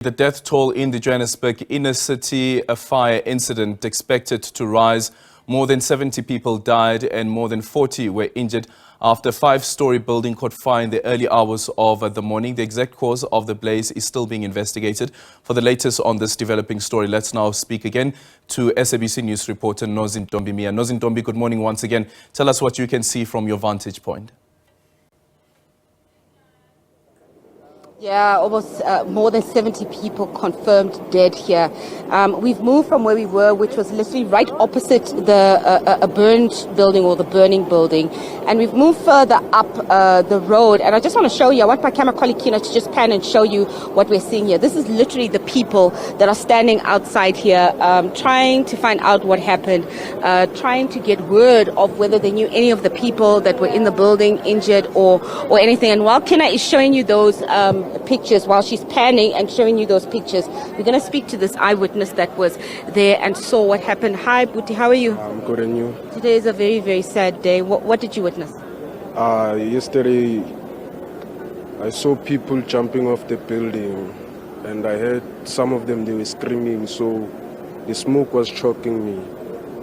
The death toll in the Johannesburg inner city, a fire incident expected to rise. More than 70 people died and more than 40 were injured after a 5-story building caught fire in the early hours of the morning. The exact cause of the blaze is still being investigated. For the latest on this developing story, let's now speak again to SABC News reporter Nozintombi Mia. Nozintombi, good morning once again. Tell us what you can see from your vantage point. Yeah, almost more than 70 people confirmed dead here. We've moved from where we were, which was literally right opposite a burned building or the burning building. And we've moved further up the road. And I just want to show you, I want my camera colleague Kina to just pan and show you what we're seeing here. This is literally the people that are standing outside here, trying to find out what happened, trying to get word of whether they knew any of the people that were in the building injured or anything. And while Kina is showing you those pictures, while she's panning and showing you those pictures, we're going to speak to this eyewitness that was there and saw what happened. Hi, Buti, how are you? I'm good, and you? Today is a very, very sad day. What did you witness? Yesterday, I saw people jumping off the building, and I heard some of them, they were screaming, so the smoke was choking me.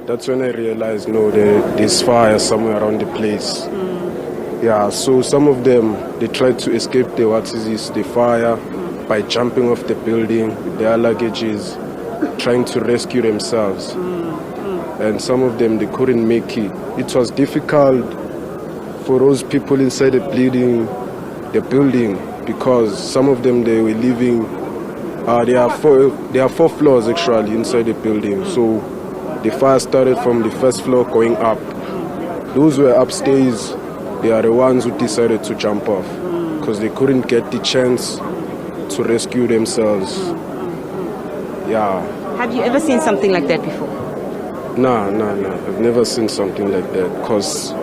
That's when I realized, no, there's fire somewhere around the place. Yeah, so some of them, they tried to escape the fire by jumping off the building with their luggages, trying to rescue themselves. And some of them, they couldn't make it. It was difficult for those people inside the building, because some of them, they were living, there are four floors actually inside the building. So the fire started from the first floor going up. Those who were upstairs, they are the ones who decided to jump off because they couldn't get the chance to rescue themselves. Yeah. Have you ever seen something like that before? No. I've never seen something like that because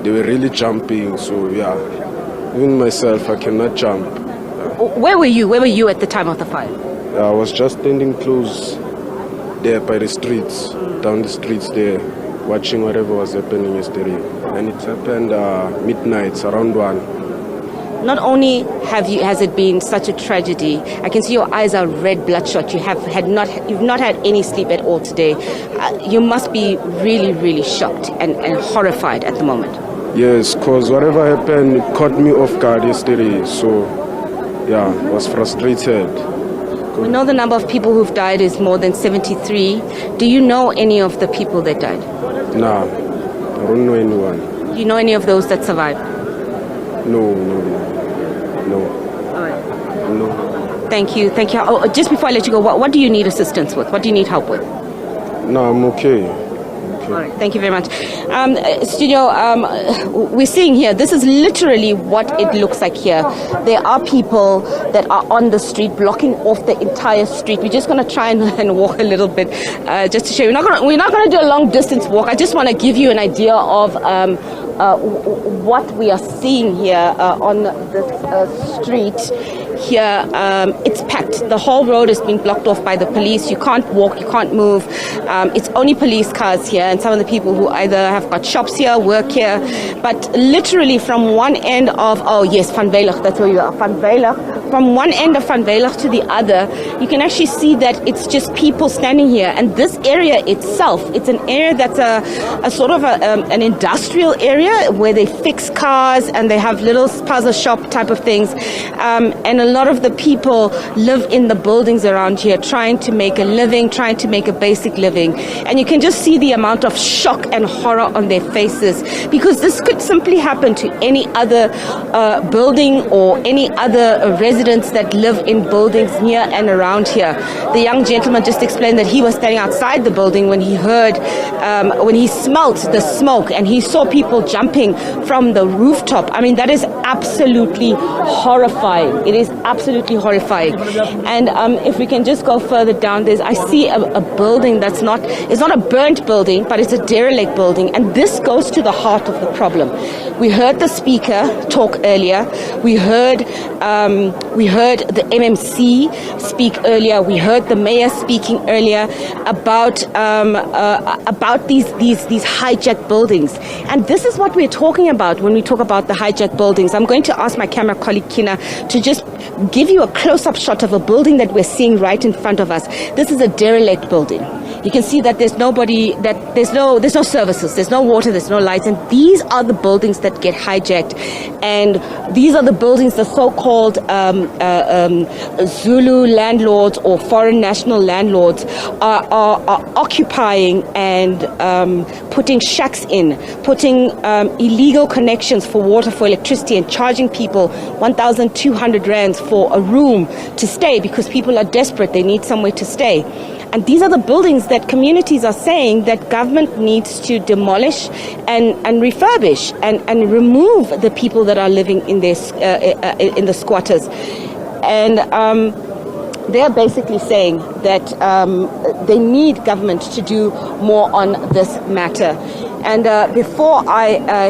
they were really jumping. So yeah, even myself, I cannot jump. Where were you? Where were you at the time of the fire? I was just standing close there by the streets, down the streets there, watching whatever was happening yesterday. And it happened midnight, around 1. Not only has it been such a tragedy, I can see your eyes are red, bloodshot. You've not had any sleep at all today. You must be really, really shocked and horrified at the moment. Yes, because whatever happened caught me off guard yesterday. So, yeah, I was frustrated. We know the number of people who've died is more than 73. Do you know any of the people that died? No, I don't know anyone. Do you know any of those that survived? No. All right. No. Thank you. Oh, just before I let you go, what do you need assistance with? What do you need help with? No, I'm okay. All right, thank you very much. Studio, we're seeing here, this is literally what it looks like here. There are people that are on the street, blocking off the entire street. We're just going to try and walk a little bit, just to show you. We're not going to do a long distance walk. I just want to give you an idea of what we are seeing here on this street. Here, it's packed. The whole road has been blocked off by the police. You can't walk, you can't move. It's only police cars here and some of the people who either have got shops here, work here. But literally from one end of, Van Veilig, that's where you are, Van Veilig. From one end of Van Veilig to the other, you can actually see that it's just people standing here. And this area itself, it's an area that's a sort of an industrial area where they fix cars and they have little puzzle shop type of things. And a lot of the people live in the buildings around here, trying to make a living, trying to make a basic living. And you can just see the amount of shock and horror on their faces, because this could simply happen to any other building or any other residents that live in buildings near and around here. The young gentleman just explained that he was standing outside the building when he heard, when he smelt the smoke and he saw people jumping from the rooftop. I mean, that is absolutely horrifying. It is absolutely horrifying. And if we can just go further down, I see a building it's not a burnt building, but it's a derelict building. And this goes to the heart of the problem. We heard the speaker talk earlier. We heard the MMC speak earlier. We heard the mayor speaking earlier about these hijacked buildings. And this is what what we're talking about when we talk about the hijacked buildings. I'm going to ask my camera colleague Kina to just give you a close-up shot of a building that we're seeing right in front of us. This is a derelict building. You can see that there's nobody, that there's no services, there's no water, there's no lights, and these are the buildings that get hijacked. And these are the buildings, the so-called Zulu landlords or foreign national landlords are occupying and putting shacks in, putting illegal connections for water, for electricity, and charging people 1,200 rands for a room to stay because people are desperate, they need somewhere to stay. And these are the buildings that communities are saying that government needs to demolish and refurbish and remove the people that are living in this in the squatters. And they are basically saying that they need government to do more on this matter. And before I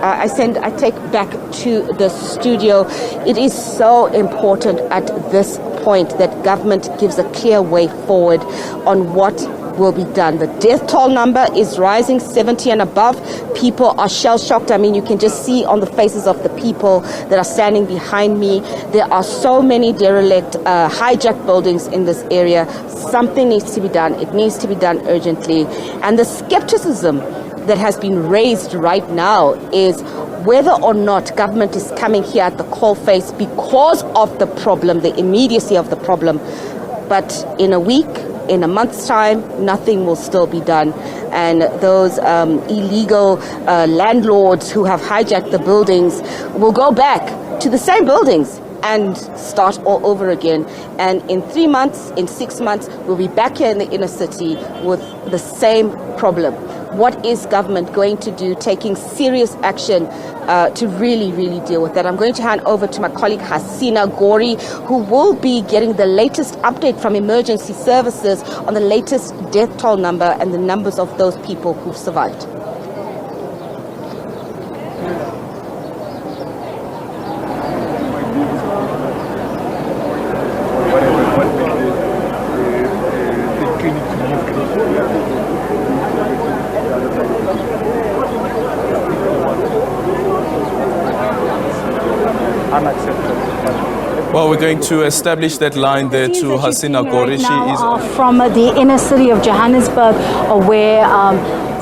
I take back to the studio, it is so important at this point that government gives a clear way forward on what will be done. The death toll number is rising, 70 and above. People are shell-shocked. I mean, you can just see on the faces of the people that are standing behind me. There are so many derelict, hijacked buildings in this area. Something needs to be done. It needs to be done urgently. And the skepticism that has been raised right now is whether or not government is coming here at the coalface because of the problem, the immediacy of the problem. But in a week, in a month's time, nothing will still be done. And those illegal landlords who have hijacked the buildings will go back to the same buildings and start all over again. And in 3 months, in 6 months, we'll be back here in the inner city with the same problem. What is government going to do, taking serious action to really, really deal with that? I'm going to hand over to my colleague Hasina Gori, who will be getting the latest update from emergency services on the latest death toll number and the numbers of those people who've survived. Well, we're going to establish that line there to Hasina Gori. She is from the inner city of Johannesburg, where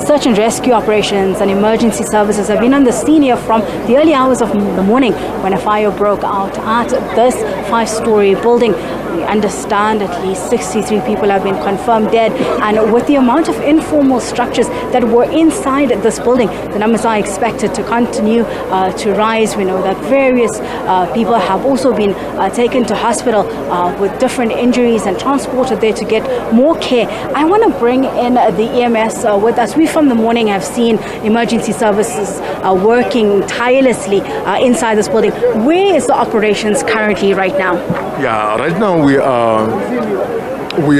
search and rescue operations and emergency services have been on the scene here from the early hours of the morning when a fire broke out at this 5-story building. We understand at least 63 people have been confirmed dead, and with the amount of informal structures that were inside this building, the numbers are expected to continue to rise. We know that various people have also been taken to hospital with different injuries and transported there to get more care. I want to bring in the EMS with us. We from the morning have seen emergency services working tirelessly inside this building. Where is the operations currently right now? Yeah, right now we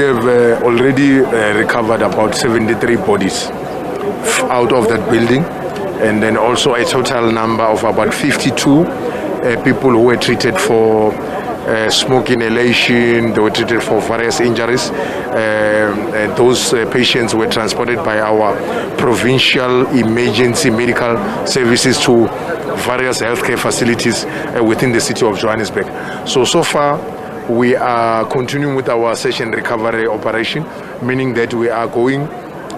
have already recovered about 73 bodies out of that building, and then also a total number of about 52 people who were treated for smoke inhalation. They were treated for various injuries. Those patients were transported by our provincial emergency medical services to various healthcare facilities within the city of Johannesburg. So far, we are continuing with our search and recovery operation, meaning that we are going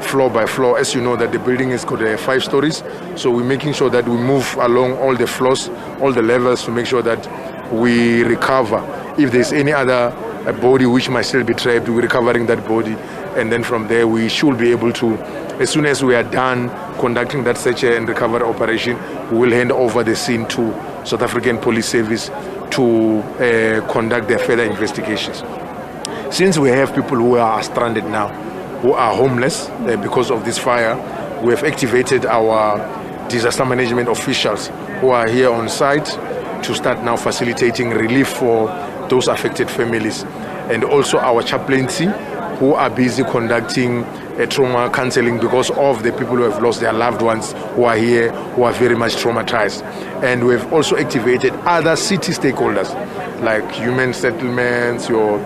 floor by floor. As you know, that the building is got 5 stories, so we're making sure that we move along all the floors, all the levels, to make sure that we recover. If there's any other body which might still be trapped, we're recovering that body, and then from there we should be able to, as soon as we are done conducting that search and recovery operation, we will hand over the scene to South African Police Service to conduct their further investigations. Since we have people who are stranded now, who are homeless because of this fire, we have activated our disaster management officials who are here on site to start now facilitating relief for those affected families, and also our chaplaincy who are busy conducting trauma counseling because of the people who have lost their loved ones who are here, who are very much traumatized. And we have also activated other city stakeholders like human settlements, your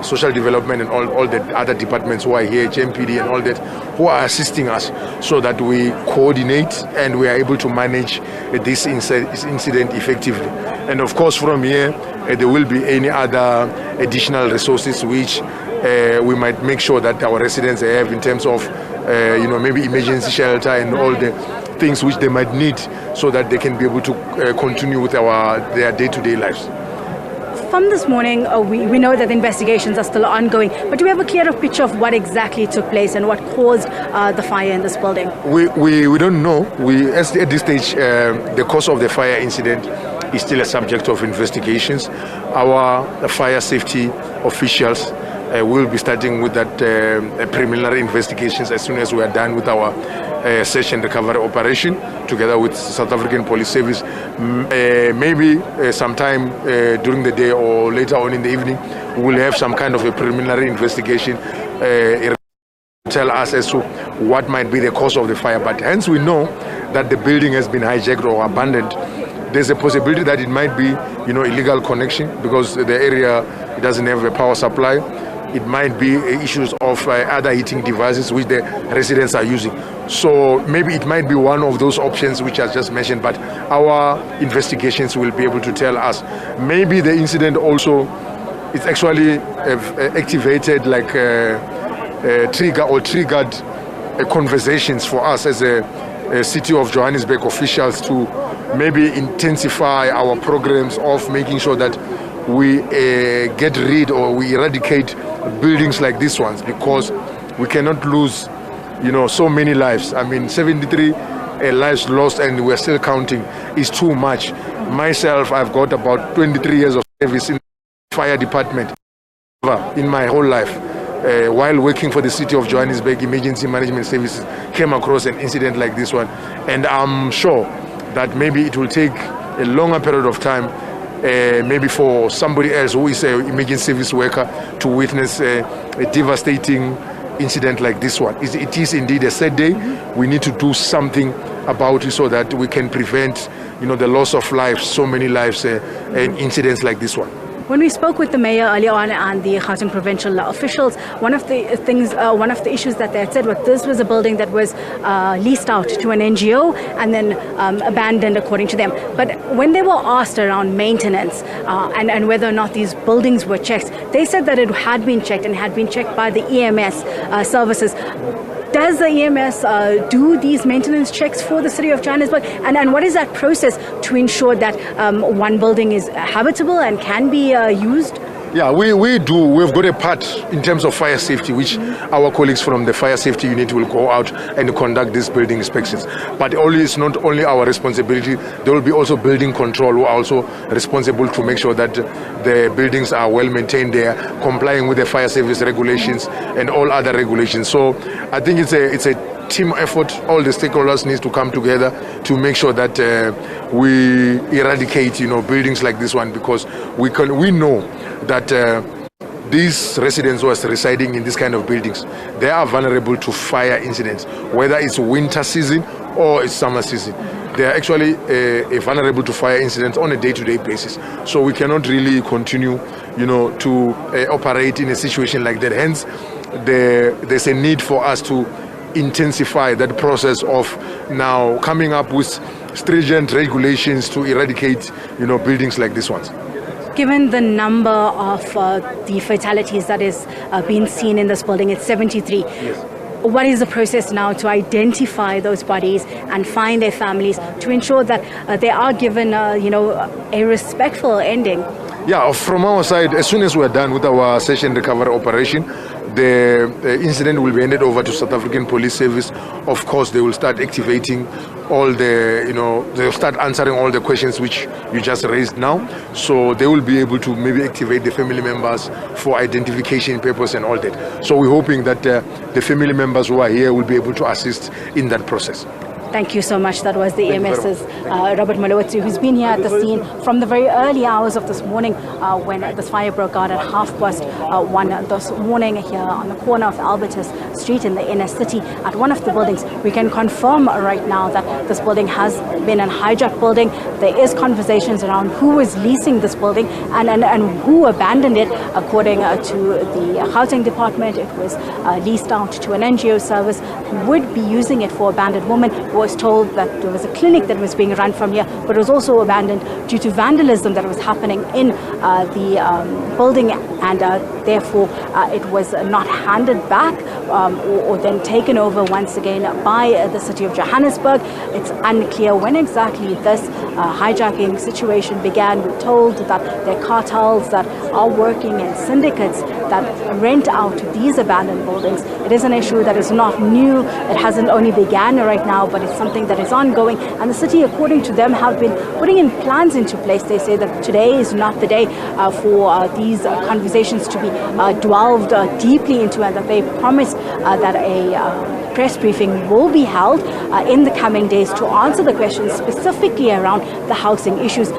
social development and all the other departments who are here, HMPD and all that, who are assisting us so that we coordinate and we are able to manage this incident effectively. And of course, from here, there will be any other additional resources which we might make sure that our residents have in terms of, maybe emergency shelter and all the things which they might need so that they can be able to continue with their day-to-day lives. From this morning, we know that the investigations are still ongoing, but do we have a clearer picture of what exactly took place and what caused the fire in this building? We don't know. At this stage, the cause of the fire incident is still a subject of investigations. Our fire safety officials will be starting with that preliminary investigations as soon as we are done with our search and recovery operation together with South African Police Service. Maybe sometime during the day or later on in the evening, we will have some kind of a preliminary investigation tell us as to what might be the cause of the fire. But hence we know that the building has been hijacked or abandoned. There's a possibility that it might be, illegal connection because the area doesn't have a power supply. It might be issues of other heating devices which the residents are using. So maybe it might be one of those options which I just mentioned, but our investigations will be able to tell us. Maybe the incident also is actually activated like triggered conversations for us as a City of Johannesburg officials to maybe intensify our programs of making sure that we get rid or we eradicate buildings like these ones, because we cannot lose, so many lives. I mean, 73 lives lost and we're still counting is too much. Myself, I've got about 23 years of service in the fire department in my whole life. While working for the City of Johannesburg Emergency Management Services, came across an incident like this one. And I'm sure that maybe it will take a longer period of time maybe for somebody else who is an emergency service worker to witness a devastating incident like this one. It is indeed a sad day. We need to do something about it so that we can prevent, the loss of lives, so many lives, and incidents like this one. When we spoke with the mayor earlier on and the Gauteng provincial officials, one of the issues that they had said was this was a building that was leased out to an NGO and then abandoned according to them. But when they were asked around maintenance and whether or not these buildings were checked, they said that it had been checked and had been checked by the EMS services. Does the EMS do these maintenance checks for the City of Johannesburg? And what is that process to ensure that one building is habitable and can be used? Yeah, we do. We've got a part in terms of fire safety, which our colleagues from the fire safety unit will go out and conduct these building inspections. But it's not only our responsibility. There will be also building control who are also responsible to make sure that the buildings are well maintained. They are complying with the fire service regulations and all other regulations. So I think it's a team effort. All the stakeholders need to come together to make sure that we eradicate, buildings like this one, because we know that these residents who are residing in this kind of buildings, they are vulnerable to fire incidents, whether it's winter season or it's summer season. They are actually vulnerable to fire incidents on a day-to-day basis. So we cannot really continue, to operate in a situation like that. Hence, there's a need for us to intensify that process of now coming up with stringent regulations to eradicate, buildings like these ones. Given the number of the fatalities that is being seen in this building, it's 73. Yes. What is the process now to identify those bodies and find their families to ensure that they are given, a respectful ending? Yeah, from our side, as soon as we're done with our search and recovery operation, the incident will be handed over to South African Police Service. Of course, they will start activating all the, they'll start answering all the questions which you just raised now. So they will be able to maybe activate the family members for identification purpose and all that. So we're hoping that the family members who are here will be able to assist in that process. Thank you so much. That was the Thank you very EMS's Robert Malowitsi, who's been here at the scene from the very early hours of this morning when this fire broke out at 1:30 this morning here on the corner of Albertus Street in the inner city at one of the buildings. We can confirm right now that this building has been a hijacked building. There is conversations around who is leasing this building and who abandoned it. According to the housing department, it was leased out to an NGO service who would be using it for abandoned women. Was told that there was a clinic that was being run from here, but it was also abandoned due to vandalism that was happening in the building, and therefore it was not handed back or then taken over once again by the city of Johannesburg. It's unclear when exactly this hijacking situation began. We're told that there are cartels that are working in syndicates that rent out these abandoned buildings. It is an issue that is not new. It hasn't only began right now, but it's something that is ongoing. And the city, according to them, have been putting in plans into place. They say that today is not the day for these conversations to be delved deeply into, and that they promise that a press briefing will be held in the coming days to answer the questions specifically around the housing issues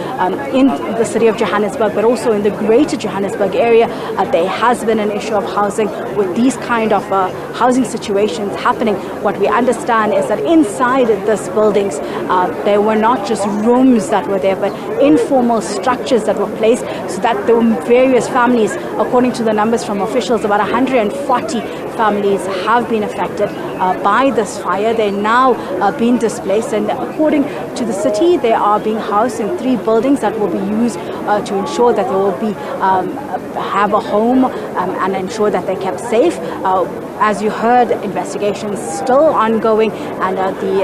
in the city of Johannesburg, but also in the greater Johannesburg area. There has been an issue of housing with these kind of housing situations happening. What we understand is that inside these buildings, there were not just rooms that were there, but informal structures that were placed so that the various families, according to the numbers from officials, about 140 families have been affected by this fire. They're now being displaced, and according to the city, they are being housed in 3 buildings that will be used to ensure that they will be have a home and ensure that they're kept safe. As you heard, investigations still ongoing, and the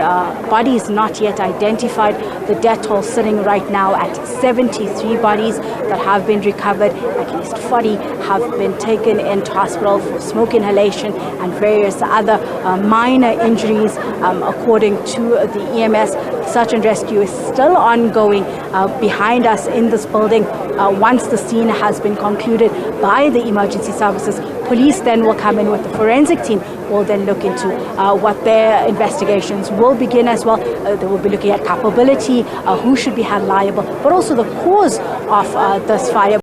body is not yet identified. The death toll sitting right now at 73 bodies that have been recovered. At least 40 have been taken into hospital for smoke inhalation and various other minor injuries. According to the EMS, search and rescue is still ongoing behind us in this building. Once the scene has been concluded by the emergency services, police then will come in with the forensic team, will then look into what their investigations will begin as well. They will be looking at culpability, who should be held liable, but also the cause of this fire.